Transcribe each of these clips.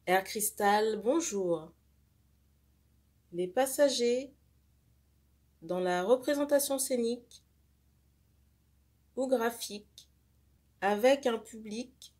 Air Cristal, bonjour. Les passagers dans la représentation scénique ou graphique avec un public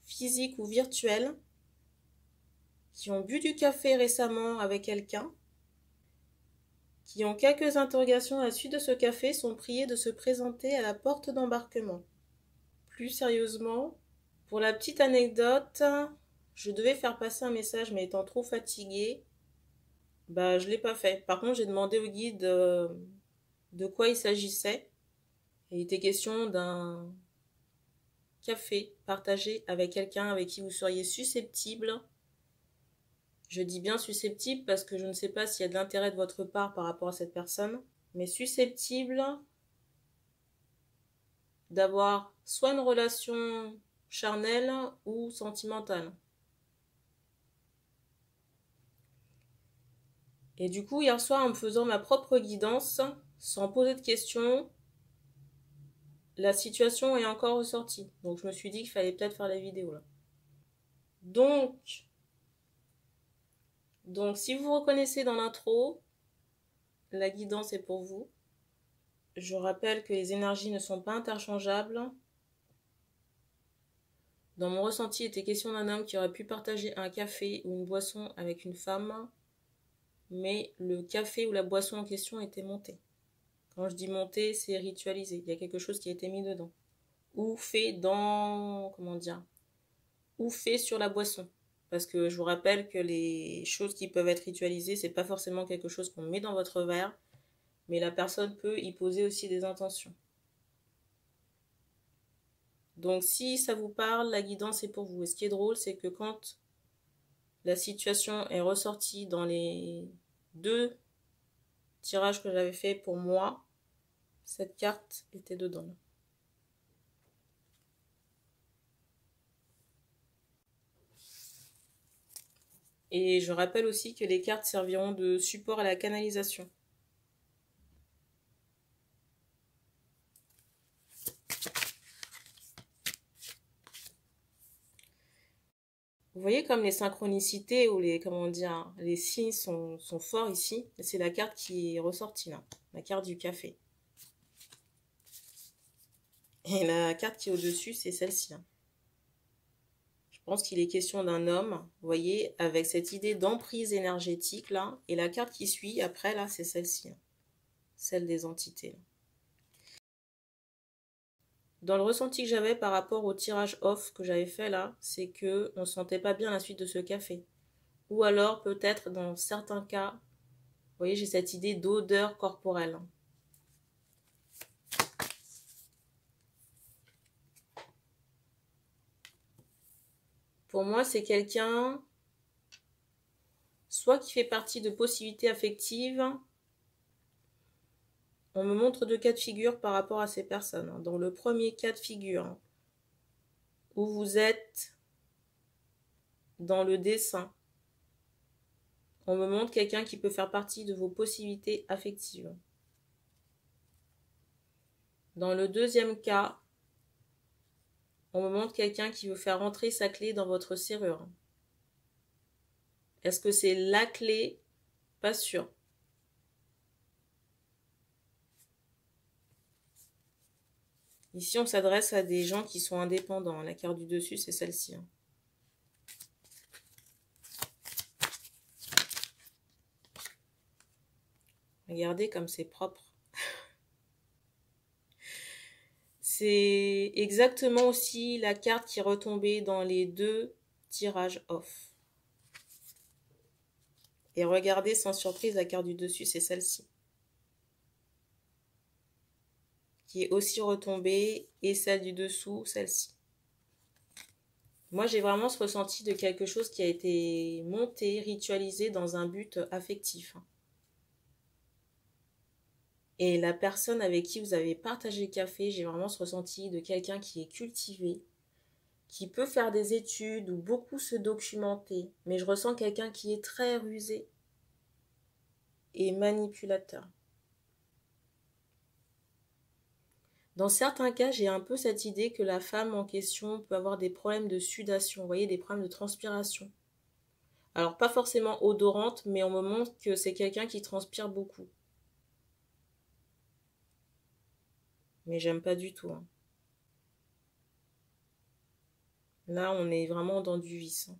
physique ou virtuel qui ont bu du café récemment avec quelqu'un, qui ont quelques interrogations à la suite de ce café, sont priés de se présenter à la porte d'embarquement. Plus sérieusement, pour la petite anecdote, je devais faire passer un message mais étant trop fatiguée, je l'ai pas fait. Par contre, j'ai demandé au guide de quoi il s'agissait. Il était question d'un café partagé avec quelqu'un avec qui vous seriez susceptible. Je dis bien susceptible parce que je ne sais pas s'il y a de l'intérêt de votre part par rapport à cette personne, mais susceptible d'avoir soit une relation charnelle ou sentimentale. Et du coup, hier soir, en me faisant ma propre guidance, sans poser de questions, la situation est encore ressortie. Donc je me suis dit qu'il fallait peut-être faire la vidéo là. Donc si vous vous reconnaissez dans l'intro, la guidance est pour vous. Je rappelle que les énergies ne sont pas interchangeables. Dans mon ressenti, il était question d'un homme qui aurait pu partager un café ou une boisson avec une femme, mais le café ou la boisson en question était monté. Quand je dis monté, c'est ritualisé. Il y a quelque chose qui a été mis dedans. Ou fait dans... ou fait sur la boisson. Parce que je vous rappelle que les choses qui peuvent être ritualisées, c'est pas forcément quelque chose qu'on met dans votre verre, mais la personne peut y poser aussi des intentions. Donc si ça vous parle, la guidance est pour vous. Et ce qui est drôle, c'est que quand la situation est ressortie dans les 2 tirages que j'avais fait pour moi, cette carte était dedans. Et je rappelle aussi que les cartes serviront de support à la canalisation. Vous voyez comme les synchronicités ou les signes sont forts ici. C'est la carte qui est ressortie là, la carte du café. Et la carte qui est au-dessus, c'est celle-ci. Je pense qu'il est question d'un homme, vous voyez, avec cette idée d'emprise énergétique là. Et la carte qui suit après là, c'est celle-ci, celle des entités là. Dans le ressenti que j'avais par rapport au tirage off que j'avais fait là, c'est que on sentait pas bien la suite de ce café. Ou alors peut-être dans certains cas, vous voyez, j'ai cette idée d'odeur corporelle. Pour moi, c'est quelqu'un soit qui fait partie de possibilités affectives. On me montre 2 cas de figure par rapport à ces personnes. Dans le premier cas de figure, où vous êtes dans le dessin, on me montre quelqu'un qui peut faire partie de vos possibilités affectives. Dans le deuxième cas, on me montre quelqu'un qui veut faire rentrer sa clé dans votre serrure. Est-ce que c'est la clé? Pas sûr. Ici, on s'adresse à des gens qui sont indépendants. La carte du dessus, c'est celle-ci. Regardez comme c'est propre. C'est exactement aussi la carte qui est retombée dans les 2 tirages off. Et regardez, sans surprise, la carte du dessus, c'est celle-ci. Qui est aussi retombée, et celle du dessous, celle-ci. Moi, j'ai vraiment ce ressenti de quelque chose qui a été monté, ritualisé dans un but affectif. Et la personne avec qui vous avez partagé le café, j'ai vraiment ce ressenti de quelqu'un qui est cultivé, qui peut faire des études ou beaucoup se documenter, mais je ressens quelqu'un qui est très rusé et manipulateur. Dans certains cas, j'ai un peu cette idée que la femme en question peut avoir des problèmes de sudation, vous voyez, des problèmes de transpiration. Alors, pas forcément odorante, mais on me montre que c'est quelqu'un qui transpire beaucoup. Mais j'aime pas du tout, hein. Là, on est vraiment dans du vice, hein.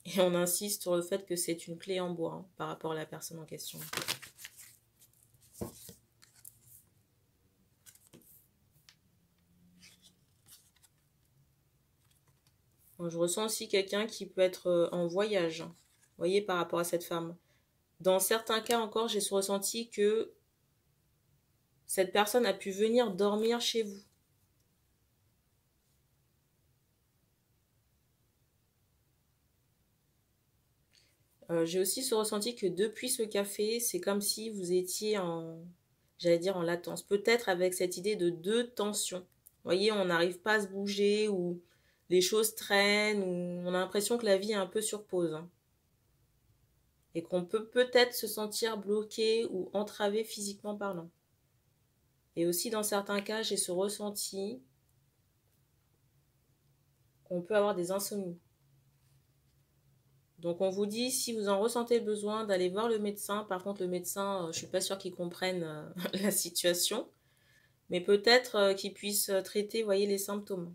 Et on insiste sur le fait que c'est une clé en bois, hein, par rapport à la personne en question. Je ressens aussi quelqu'un qui peut être en voyage, hein, vous voyez, par rapport à cette femme. Dans certains cas encore, j'ai ce ressenti que cette personne a pu venir dormir chez vous. J'ai aussi ce ressenti que depuis ce café, c'est comme si vous étiez j'allais dire en latence. Peut-être avec cette idée de deux tensions. Vous voyez, on n'arrive pas à se bouger ou les choses traînent ou on a l'impression que la vie est un peu sur pause, hein. Et qu'on peut peut-être se sentir bloqué ou entravé physiquement parlant. Et aussi dans certains cas, j'ai ce ressenti qu'on peut avoir des insomnies. Donc on vous dit, si vous en ressentez le besoin, d'aller voir le médecin. Par contre, le médecin, je suis pas sûre qu'il comprenne la situation. Mais peut-être qu'il puisse traiter, voyez, les symptômes.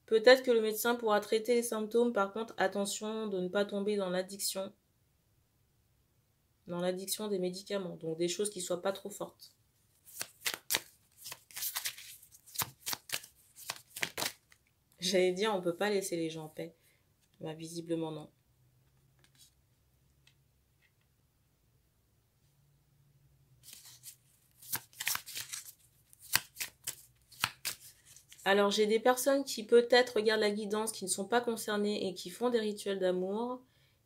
Peut-être que le médecin pourra traiter les symptômes. Par contre, attention de ne pas tomber dans l'addiction des médicaments. Donc des choses qui ne soient pas trop fortes. J'allais dire, on ne peut pas laisser les gens en paix. Bah, visiblement non. Alors, j'ai des personnes qui peut-être regardent la guidance, qui ne sont pas concernées et qui font des rituels d'amour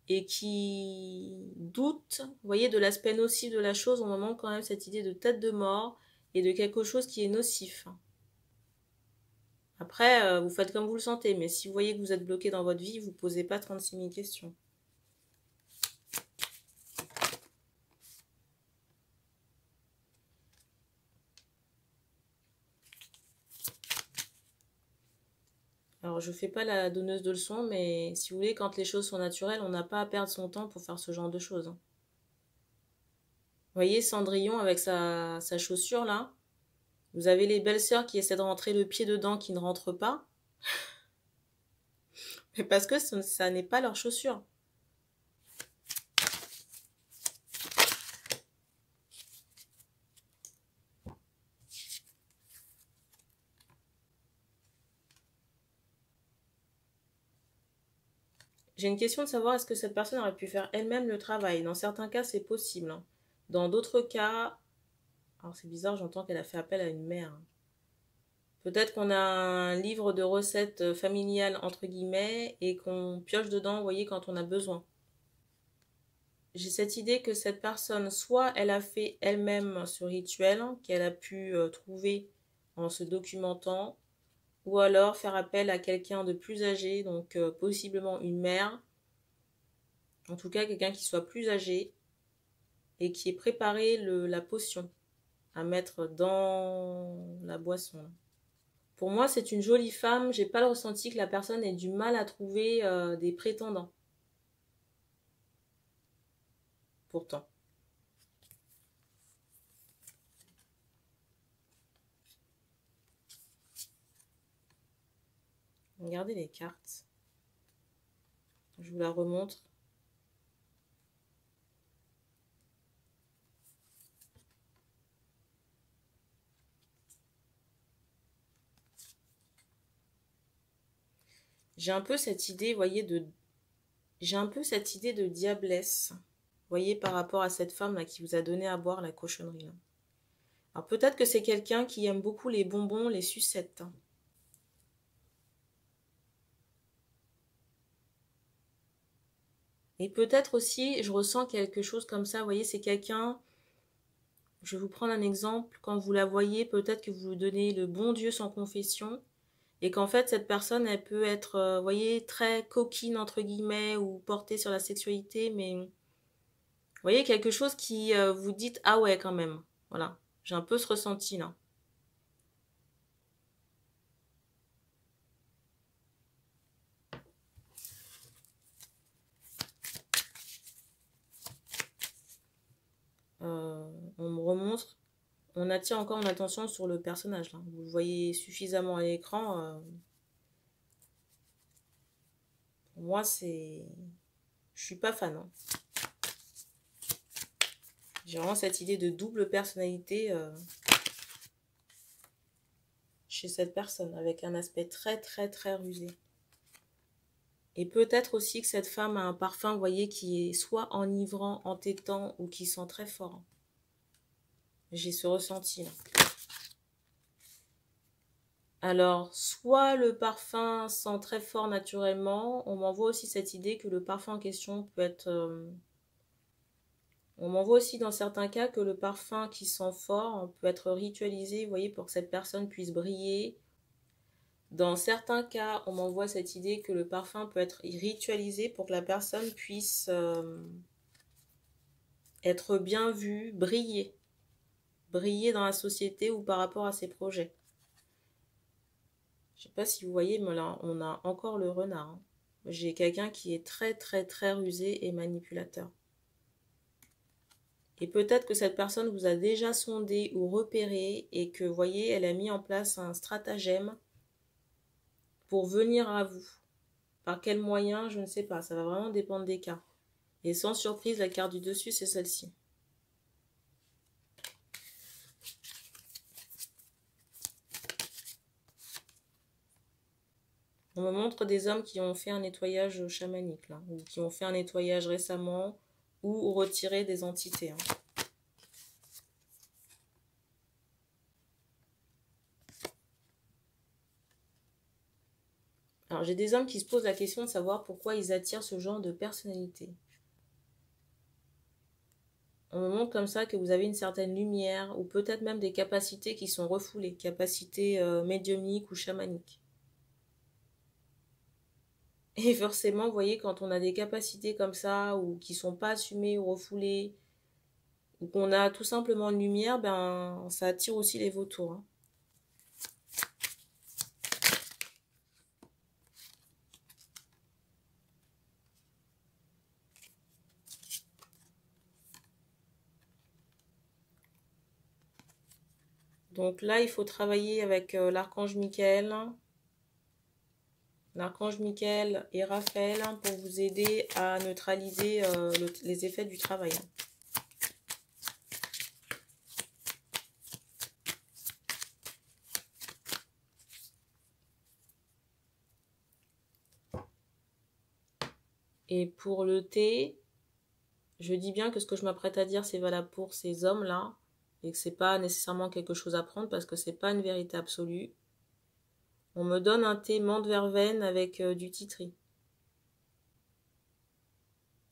et qui doutent, vous voyez, de l'aspect nocif de la chose. On me manque quand même cette idée de tête de mort et de quelque chose qui est nocif. Après, vous faites comme vous le sentez, mais si vous voyez que vous êtes bloqué dans votre vie, vous ne posez pas 36 000 questions. Alors, je ne fais pas la donneuse de leçons, mais si vous voulez, quand les choses sont naturelles, on n'a pas à perdre son temps pour faire ce genre de choses, hein. Vous voyez Cendrillon avec sa chaussure là. Vous avez les belles-sœurs qui essaient de rentrer le pied dedans, qui ne rentrent pas. Mais parce que ça n'est pas leur chaussure. J'ai une question de savoir est-ce que cette personne aurait pu faire elle-même le travail. Dans certains cas, c'est possible, hein. Dans d'autres cas, alors c'est bizarre, j'entends qu'elle a fait appel à une mère. Peut-être qu'on a un livre de recettes familiales, entre guillemets, et qu'on pioche dedans, vous voyez, quand on a besoin. J'ai cette idée que cette personne, soit elle a fait elle-même ce rituel, qu'elle a pu trouver en se documentant, ou alors faire appel à quelqu'un de plus âgé, donc possiblement une mère, en tout cas quelqu'un qui soit plus âgé, et qui ait préparé la potion à mettre dans la boisson. Pour moi, c'est une jolie femme. J'ai pas le ressenti que la personne ait du mal à trouver des prétendants. Pourtant. Regardez les cartes. Je vous la remontre. J'ai un peu cette idée, vous voyez, j'ai un peu cette idée de diablesse. Vous voyez, par rapport à cette femme là qui vous a donné à boire la cochonnerie là. Alors peut-être que c'est quelqu'un qui aime beaucoup les bonbons, les sucettes, hein. Et peut-être aussi, je ressens quelque chose comme ça, vous voyez, c'est quelqu'un, je vais vous prendre un exemple, quand vous la voyez, peut-être que vous lui donnez le bon Dieu sans confession, et qu'en fait, cette personne, elle peut être, vous voyez, très coquine, entre guillemets, ou portée sur la sexualité, mais vous voyez, quelque chose qui vous dites, ah ouais, quand même, voilà, j'ai un peu ce ressenti là. On attire encore mon attention sur le personnage, là. Vous le voyez suffisamment à l'écran. Pour moi, c'est... Je suis pas fan. Hein. J'ai vraiment cette idée de double personnalité chez cette personne, avec un aspect très, très, très rusé. Et peut-être aussi que cette femme a un parfum, vous voyez, qui est soit enivrant, entêtant, ou qui sent très fort. J'ai ce ressenti, là. Alors, soit le parfum sent très fort naturellement, on m'envoie aussi cette idée que le parfum en question peut être... on m'envoie aussi dans certains cas que le parfum qui sent fort peut être ritualisé, vous voyez, pour que cette personne puisse briller. Dans certains cas, on m'envoie cette idée que le parfum peut être ritualisé pour que la personne puisse être bien vue, briller. Briller dans la société ou par rapport à ses projets. Je ne sais pas si vous voyez, mais là, on a encore le renard. Hein. J'ai quelqu'un qui est très, très, très rusé et manipulateur. Et peut-être que cette personne vous a déjà sondé ou repéré et que, vous voyez, elle a mis en place un stratagème pour venir à vous. Par quel moyen, je ne sais pas. Ça va vraiment dépendre des cas. Et sans surprise, la carte du dessus, c'est celle-ci. On me montre des hommes qui ont fait un nettoyage chamanique, là, ou qui ont fait un nettoyage récemment, ou retiré des entités. Hein. Alors, j'ai des hommes qui se posent la question de savoir pourquoi ils attirent ce genre de personnalité. On me montre comme ça que vous avez une certaine lumière, ou peut-être même des capacités qui sont refoulées, capacités médiumniques ou chamaniques. Et forcément, vous voyez, quand on a des capacités comme ça, ou qui ne sont pas assumées ou refoulées, ou qu'on a tout simplement une lumière, ben, ça attire aussi les vautours. Hein. Donc là, il faut travailler avec l'archange Michael. L'archange Michael et Raphaël pour vous aider à neutraliser les effets du travail. Et pour le thé, je dis bien que ce que je m'apprête à dire, c'est valable pour ces hommes-là, et que c'est pas nécessairement quelque chose à prendre parce que c'est pas une vérité absolue. On me donne un thé menthe verveine avec du titri.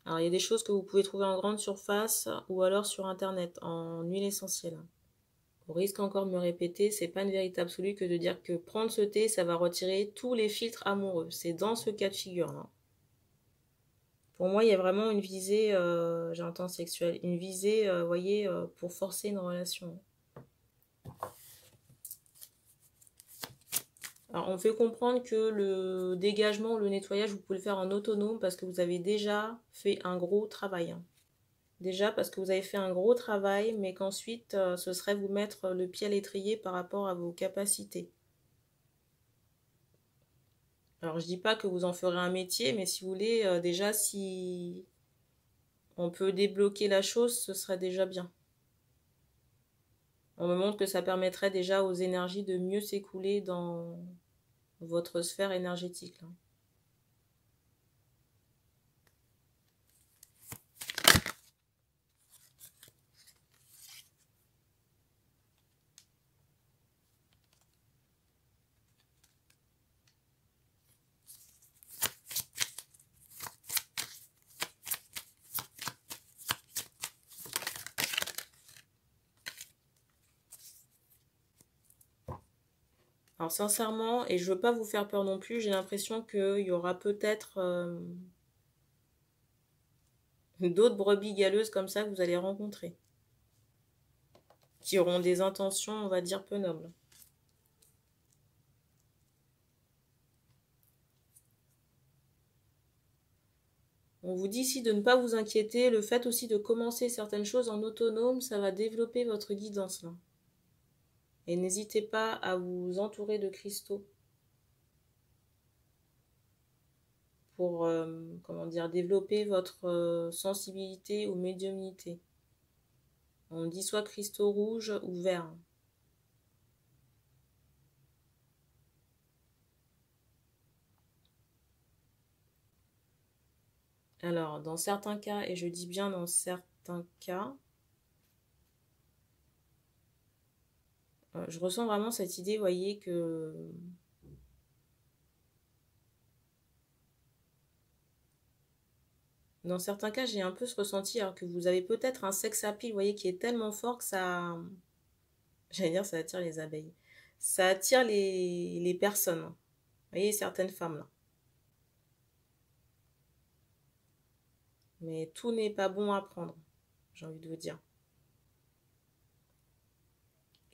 Alors, il y a des choses que vous pouvez trouver en grande surface ou alors sur Internet, en huile essentielle. Au risque encore de me répéter, c'est pas une vérité absolue que de dire que prendre ce thé, ça va retirer tous les filtres amoureux. C'est dans ce cas de figure-là. Pour moi, il y a vraiment une visée, j'entends sexuelle, une visée, vous voyez, pour forcer une relation. Alors, on fait comprendre que le dégagement ou le nettoyage, vous pouvez le faire en autonome parce que vous avez déjà fait un gros travail. Hein. Déjà parce que vous avez fait un gros travail, mais qu'ensuite, ce serait vous mettre le pied à l'étrier par rapport à vos capacités. Alors, je dis pas que vous en ferez un métier, mais si vous voulez, déjà, si on peut débloquer la chose, ce serait déjà bien. On me montre que ça permettrait déjà aux énergies de mieux s'écouler dans votre sphère énergétique. Là. Alors sincèrement, et je veux pas vous faire peur non plus, j'ai l'impression qu'il y aura peut-être d'autres brebis galeuses comme ça que vous allez rencontrer. Qui auront des intentions, on va dire, peu nobles. On vous dit ici de ne pas vous inquiéter. Le fait aussi de commencer certaines choses en autonome, ça va développer votre guidance là. Et n'hésitez pas à vous entourer de cristaux pour, comment dire, développer votre sensibilité ou médiumnité. On dit soit cristaux rouges ou verts. Alors, dans certains cas, et je dis bien dans certains cas, je ressens vraiment cette idée, vous voyez, que dans certains cas, j'ai un peu ce ressenti, alors que vous avez peut-être un sex appeal, vous voyez, qui est tellement fort que ça, j'allais dire, ça attire les abeilles. Ça attire les personnes. Vous voyez, certaines femmes là. Mais tout n'est pas bon à prendre, j'ai envie de vous dire.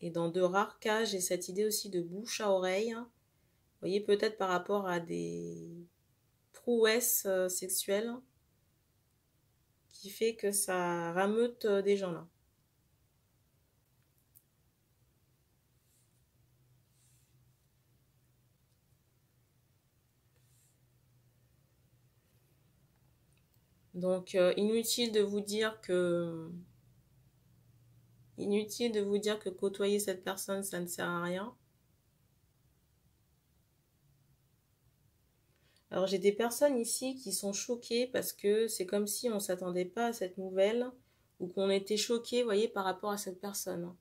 Et dans de rares cas, j'ai cette idée aussi de bouche à oreille. Vous voyez, peut-être par rapport à des prouesses sexuelles qui fait que ça rameute des gens là. Donc inutile de vous dire que côtoyer cette personne ça ne sert à rien. Alors j'ai des personnes ici qui sont choquées parce que c'est comme si on ne s'attendait pas à cette nouvelle ou qu'on était choqué, vous voyez, par rapport à cette personne.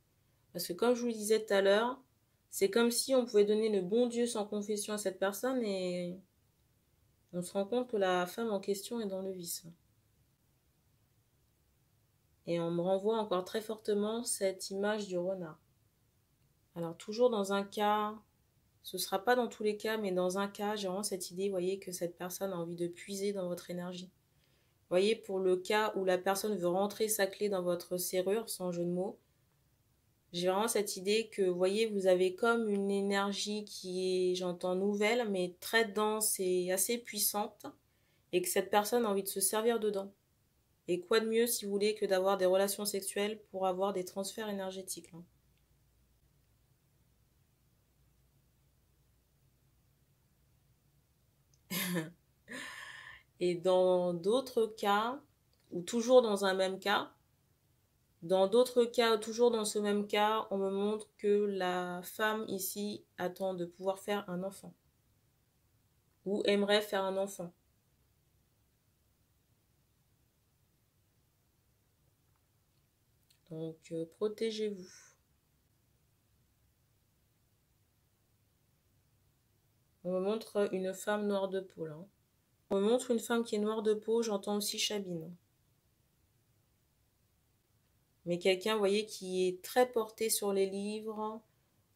Parce que comme je vous le disais tout à l'heure, c'est comme si on pouvait donner le bon Dieu sans confession à cette personne et on se rend compte que la femme en question est dans le vice. Et on me renvoie encore très fortement cette image du renard. Alors toujours dans un cas, ce ne sera pas dans tous les cas, mais dans un cas, j'ai vraiment cette idée, vous voyez, que cette personne a envie de puiser dans votre énergie. Vous voyez, pour le cas où la personne veut rentrer sa clé dans votre serrure, sans jeu de mots, j'ai vraiment cette idée que, vous voyez, vous avez comme une énergie qui est, j'entends, nouvelle, mais très dense et assez puissante, et que cette personne a envie de se servir dedans. Et quoi de mieux, si vous voulez, que d'avoir des relations sexuelles pour avoir des transferts énergétiques, hein. Et dans d'autres cas, ou toujours dans un même cas, toujours dans ce même cas, on me montre que la femme ici attend de pouvoir faire un enfant. Ou aimerait faire un enfant. Donc, protégez-vous. On me montre une femme noire de peau, là. On me montre une femme qui est noire de peau, j'entends aussi Chabine. Mais quelqu'un, vous voyez, qui est très porté sur les livres,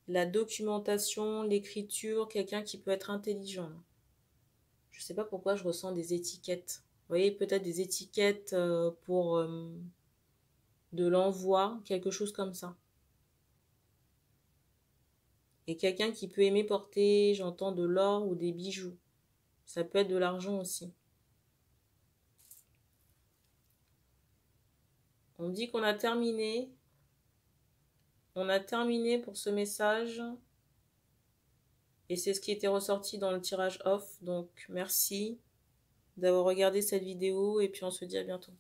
la documentation, l'écriture, quelqu'un qui peut être intelligent. Je ne sais pas pourquoi je ressens des étiquettes. Vous voyez, peut-être des étiquettes pour de l'envoi, quelque chose comme ça. Et quelqu'un qui peut aimer porter, j'entends de l'or ou des bijoux. Ça peut être de l'argent aussi. On dit qu'on a terminé. On a terminé pour ce message. Et c'est ce qui était ressorti dans le tirage off. Donc merci d'avoir regardé cette vidéo et puis on se dit à bientôt.